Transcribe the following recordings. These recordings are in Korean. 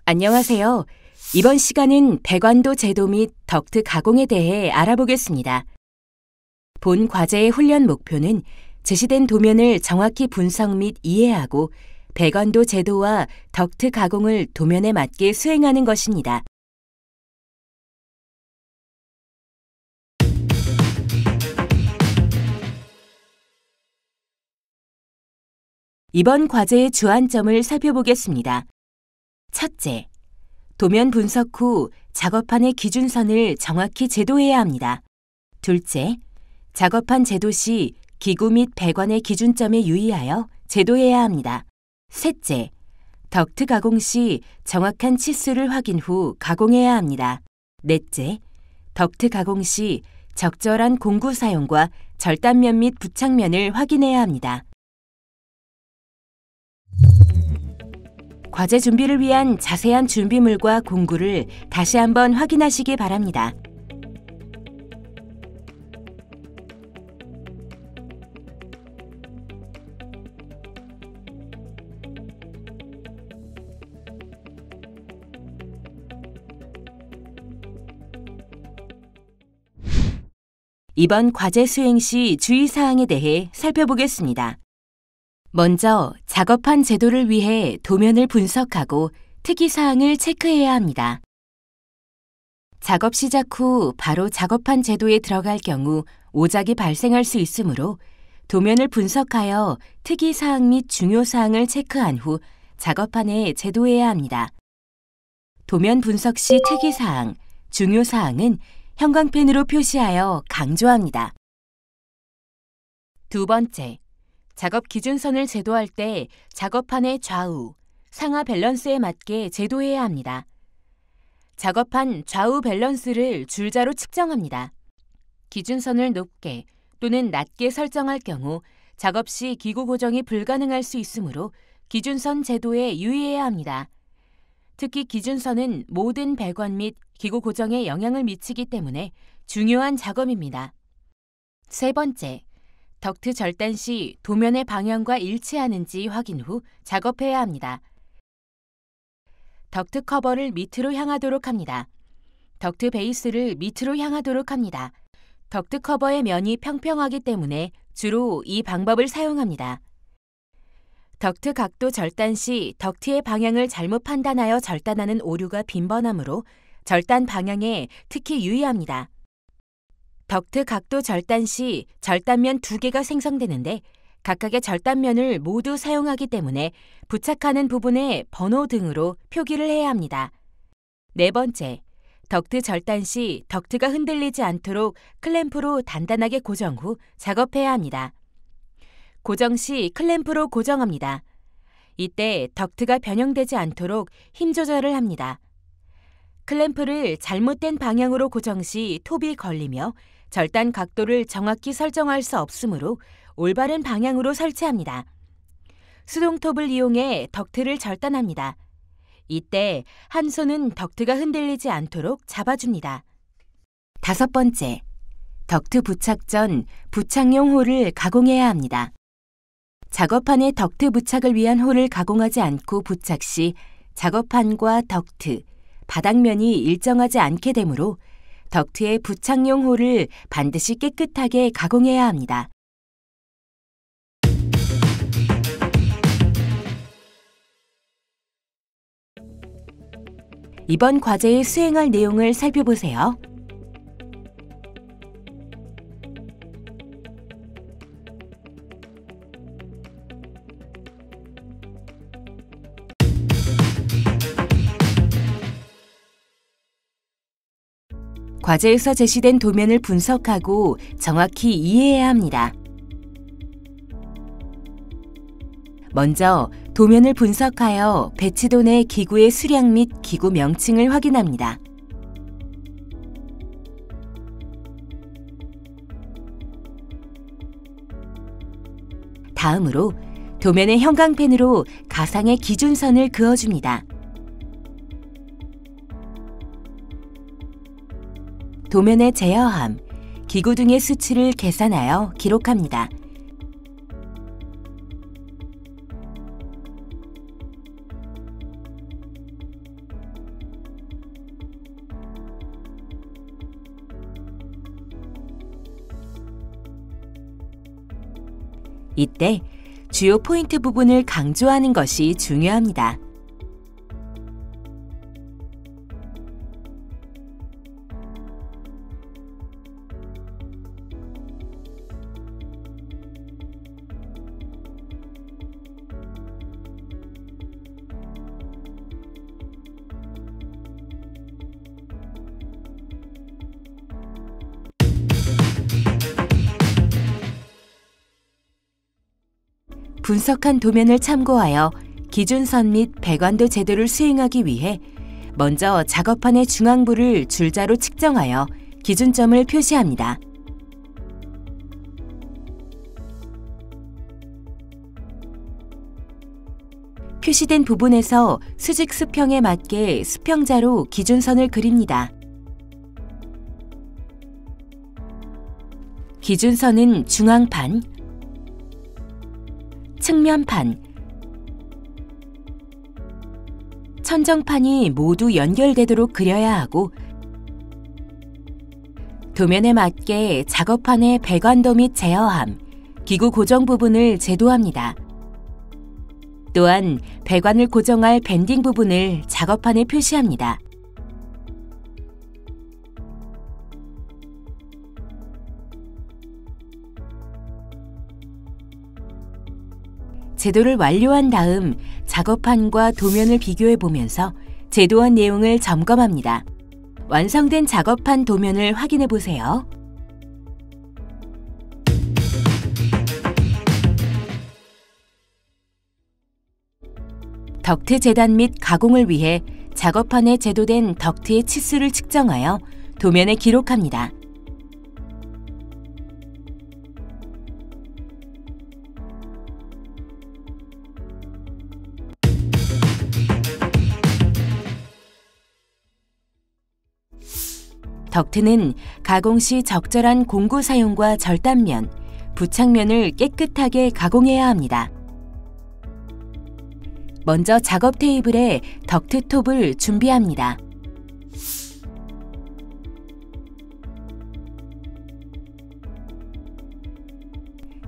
안녕하세요. 이번 시간은 배관도 제도 및 덕트 가공에 대해 알아보겠습니다. 본 과제의 훈련 목표는 제시된 도면을 정확히 분석 및 이해하고 배관도 제도와 덕트 가공을 도면에 맞게 수행하는 것입니다. 이번 과제의 주안점을 살펴보겠습니다. 첫째, 도면 분석 후 작업판의 기준선을 정확히 제도해야 합니다. 둘째, 작업판 제도 시 기구 및 배관의 기준점에 유의하여 제도해야 합니다. 셋째, 덕트 가공 시 정확한 치수를 확인 후 가공해야 합니다. 넷째, 덕트 가공 시 적절한 공구 사용과 절단면 및 부착면을 확인해야 합니다. 과제 준비를 위한 자세한 준비물과 공구를 다시 한번 확인하시기 바랍니다. 이번 과제 수행 시 주의사항에 대해 살펴보겠습니다. 먼저 작업판 제도를 위해 도면을 분석하고 특이사항을 체크해야 합니다. 작업 시작 후 바로 작업판 제도에 들어갈 경우 오작이 발생할 수 있으므로 도면을 분석하여 특이사항 및 중요사항을 체크한 후 작업판에 제도해야 합니다. 도면 분석 시 특이사항, 중요사항은 형광펜으로 표시하여 강조합니다. 두 번째, 작업 기준선을 제도할 때 작업판의 좌우, 상하 밸런스에 맞게 제도해야 합니다. 작업판 좌우 밸런스를 줄자로 측정합니다. 기준선을 높게 또는 낮게 설정할 경우 작업 시 기구 고정이 불가능할 수 있으므로 기준선 제도에 유의해야 합니다. 특히 기준선은 모든 배관 및 기구 고정에 영향을 미치기 때문에 중요한 작업입니다. 세 번째, 덕트 절단 시 도면의 방향과 일치하는지 확인 후 작업해야 합니다. 덕트 커버를 밑으로 향하도록 합니다. 덕트 베이스를 밑으로 향하도록 합니다. 덕트 커버의 면이 평평하기 때문에 주로 이 방법을 사용합니다. 덕트 각도 절단 시 덕트의 방향을 잘못 판단하여 절단하는 오류가 빈번하므로 절단 방향에 특히 유의합니다. 덕트 각도 절단 시 절단면 2개가 생성되는데 각각의 절단면을 모두 사용하기 때문에 부착하는 부분에 번호 등으로 표기를 해야 합니다. 네 번째, 덕트 절단 시 덕트가 흔들리지 않도록 클램프로 단단하게 고정 후 작업해야 합니다. 고정 시 클램프로 고정합니다. 이때 덕트가 변형되지 않도록 힘 조절을 합니다. 클램프를 잘못된 방향으로 고정 시 톱이 걸리며 절단 각도를 정확히 설정할 수 없으므로 올바른 방향으로 설치합니다. 수동톱을 이용해 덕트를 절단합니다. 이때 한 손은 덕트가 흔들리지 않도록 잡아줍니다. 다섯 번째, 덕트 부착 전 부착용 홀을 가공해야 합니다. 작업판에 덕트 부착을 위한 홀을 가공하지 않고 부착 시 작업판과 덕트, 바닥면이 일정하지 않게 되므로 덕트의 부착용 홀을 반드시 깨끗하게 가공해야 합니다. 이번 과제의 수행할 내용을 살펴보세요. 과제에서 제시된 도면을 분석하고 정확히 이해해야 합니다. 먼저 도면을 분석하여 배치도 내 기구의 수량 및 기구 명칭을 확인합니다. 다음으로 도면의 형광펜으로 가상의 기준선을 그어줍니다. 도면의 제어함, 기구 등의 수치를 계산하여 기록합니다. 이때 주요 포인트 부분을 강조하는 것이 중요합니다. 분석한 도면을 참고하여 기준선 및 배관도 제도를 수행하기 위해 먼저 작업판의 중앙부를 줄자로 측정하여 기준점을 표시합니다. 표시된 부분에서 수직 수평에 맞게 수평자로 기준선을 그립니다. 기준선은 중앙판, 측면판, 천정판이 모두 연결되도록 그려야 하고 도면에 맞게 작업판의 배관도 및 제어함, 기구 고정 부분을 제도합니다. 또한 배관을 고정할 밴딩 부분을 작업판에 표시합니다. 제도를 완료한 다음 작업판과 도면을 비교해 보면서 제도한 내용을 점검합니다. 완성된 작업판 도면을 확인해 보세요. 덕트 재단 및 가공을 위해 작업판에 제도된 덕트의 치수를 측정하여 도면에 기록합니다. 덕트는 가공 시 적절한 공구 사용과 절단면, 부착면을 깨끗하게 가공해야 합니다. 먼저 작업 테이블에 덕트 톱을 준비합니다.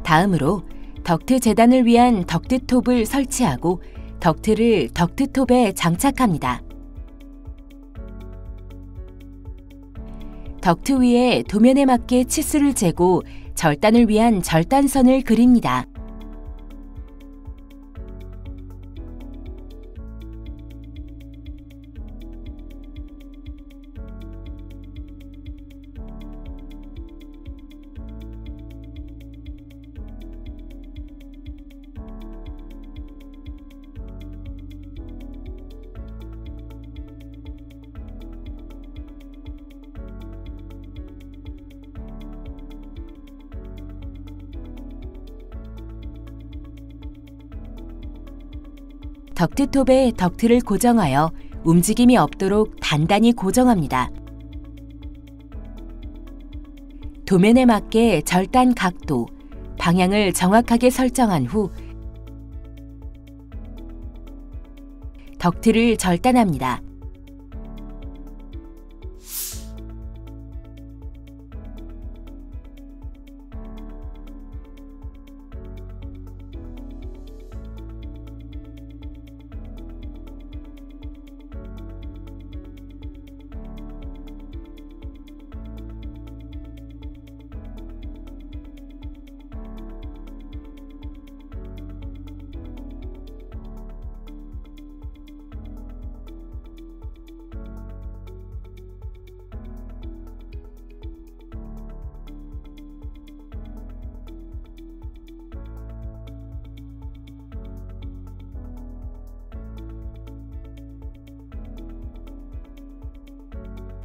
다음으로 덕트 재단을 위한 덕트 톱을 설치하고 덕트를 덕트 톱에 장착합니다. 덕트 위에 도면에 맞게 치수를 재고 절단을 위한 절단선을 그립니다. 덕트톱에 덕트를 고정하여 움직임이 없도록 단단히 고정합니다. 도면에 맞게 절단 각도, 방향을 정확하게 설정한 후 덕트를 절단합니다.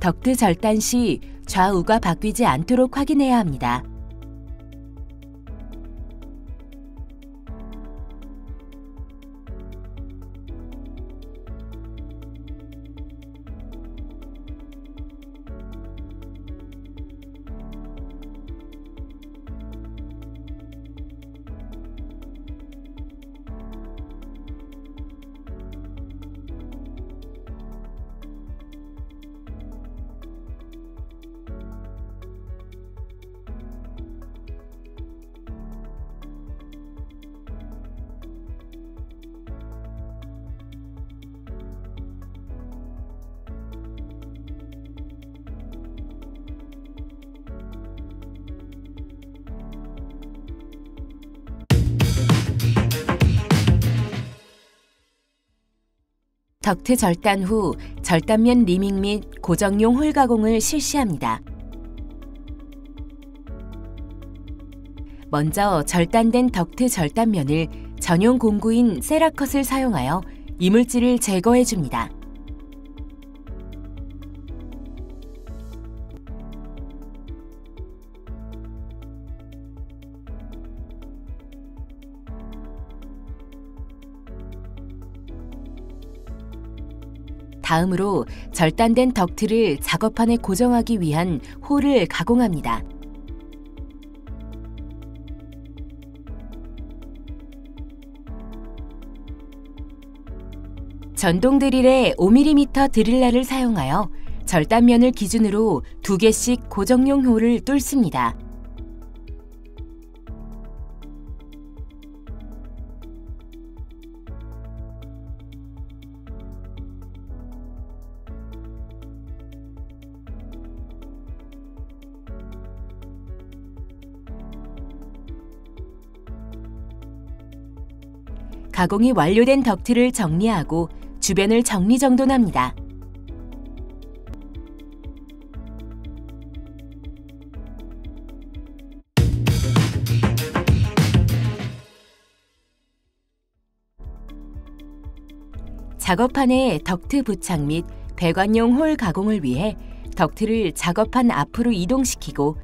덕트 절단 시 좌우가 바뀌지 않도록 확인해야 합니다. 덕트 절단 후 절단면 리밍 및 고정용 홀 가공을 실시합니다. 먼저 절단된 덕트 절단면을 전용 공구인 세라컷을 사용하여 이물질을 제거해 줍니다. 다음으로 절단된 덕트를 작업판에 고정하기 위한 홀을 가공합니다. 전동 드릴에 5mm 드릴날을 사용하여 절단면을 기준으로 2개씩 고정용 홀을 뚫습니다. 가공이 완료된 덕트를 정리하고 주변을 정리정돈합니다. 작업판에 덕트 부착 및 배관용 홀 가공을 위해 덕트를 작업판 앞으로 이동시키고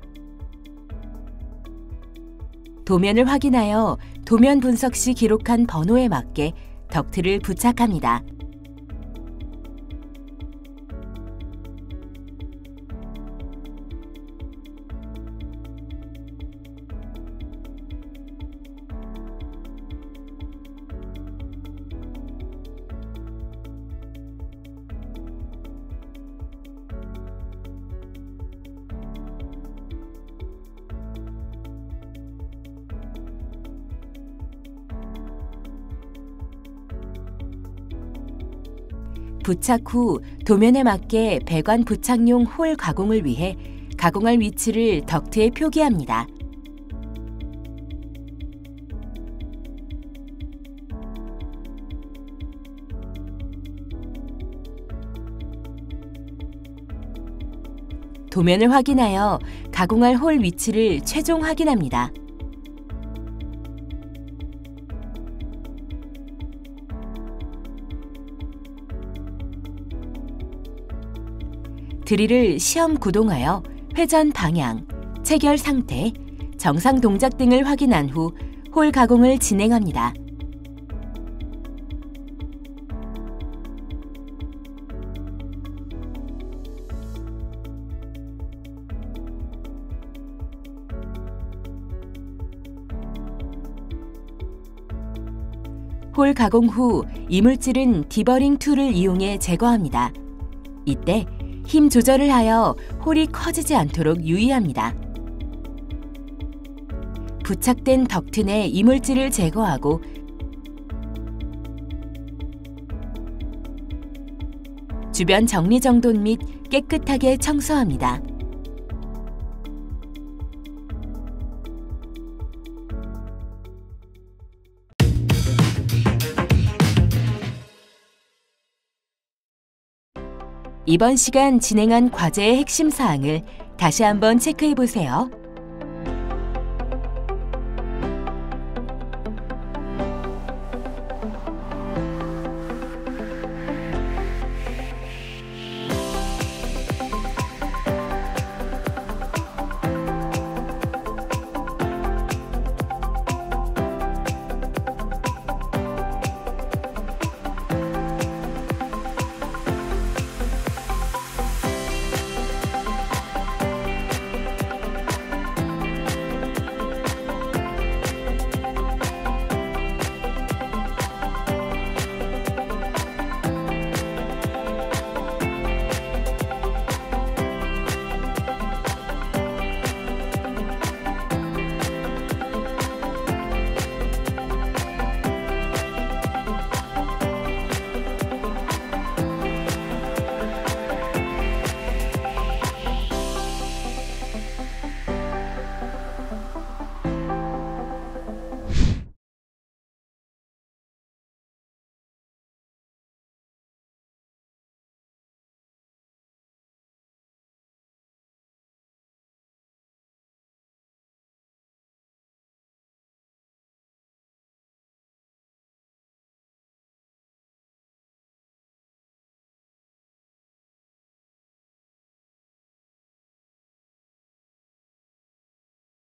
도면을 확인하여 도면 분석 시 기록한 번호에 맞게 덕트를 부착합니다. 부착 후 도면에 맞게 배관 부착용 홀 가공을 위해 가공할 위치를 덕트에 표기합니다. 도면을 확인하여 가공할 홀 위치를 최종 확인합니다. 드릴을 시험 구동하여 회전 방향, 체결 상태, 정상 동작 등을 확인한 후 홀 가공을 진행합니다. 홀 가공 후 이물질은 디버링 툴을 이용해 제거합니다. 이때 힘 조절을 하여 홀이 커지지 않도록 유의합니다. 부착된 덕트 내 이물질을 제거하고 주변 정리정돈 및 깨끗하게 청소합니다. 이번 시간 진행한 과제의 핵심 사항을 다시 한번 체크해 보세요.